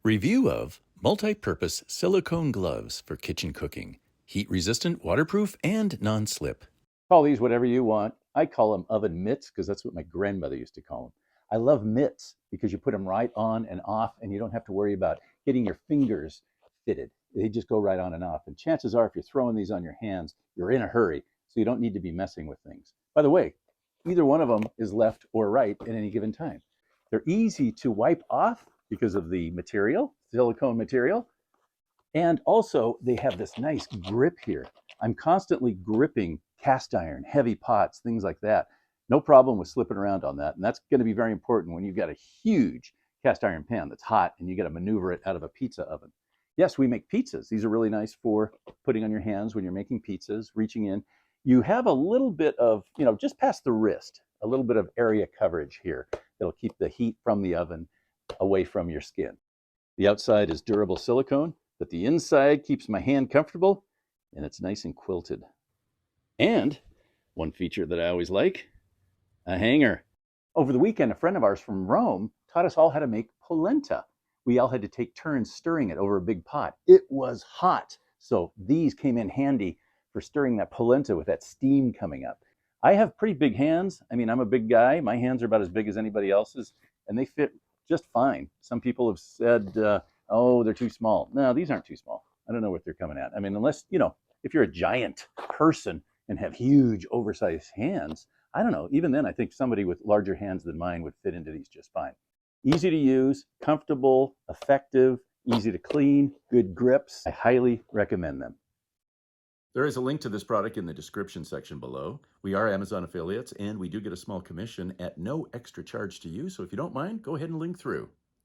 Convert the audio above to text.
Review of multi-purpose silicone gloves for kitchen cooking. Heat-resistant, waterproof, and non-slip. Call these whatever you want. I call them oven mitts because that's what my grandmother used to call them. I love mitts because you put them right on and off and you don't have to worry about getting your fingers fitted. They just go right on and off. And chances are, if you're throwing these on your hands, you're in a hurry. So you don't need to be messing with things. By the way, either one of them is left or right at any given time. They're easy to wipe off because of the material, silicone material. And also, they have this nice grip here. I'm constantly gripping cast iron, heavy pots, things like that. No problem with slipping around on that. And that's going to be very important when you've got a huge cast iron pan that's hot and you got to maneuver it out of a pizza oven. Yes, we make pizzas. These are really nice for putting on your hands when you're making pizzas, reaching in. You have a little bit of, just past the wrist, a little bit of area coverage here that'll keep the heat from the oven away from your skin. The outside is durable silicone, but the inside keeps my hand comfortable and it's nice and quilted. And one feature that I always like, a hanger. Over the weekend, a friend of ours from Rome taught us all how to make polenta. We all had to take turns stirring it over a big pot. It was hot, so these came in handy for stirring that polenta with that steam coming up. I have pretty big hands. I mean, I'm a big guy. My hands are about as big as anybody else's, and they fit just fine. Some people have said, oh, they're too small. No, these aren't too small. I don't know what they're coming at. I mean, unless, if you're a giant person and have huge oversized hands, I don't know. Even then, I think somebody with larger hands than mine would fit into these just fine. Easy to use, comfortable, effective, easy to clean, good grips. I highly recommend them. There is a link to this product in the description section below. We are Amazon affiliates, and we do get a small commission at no extra charge to you. So if you don't mind, go ahead and link through.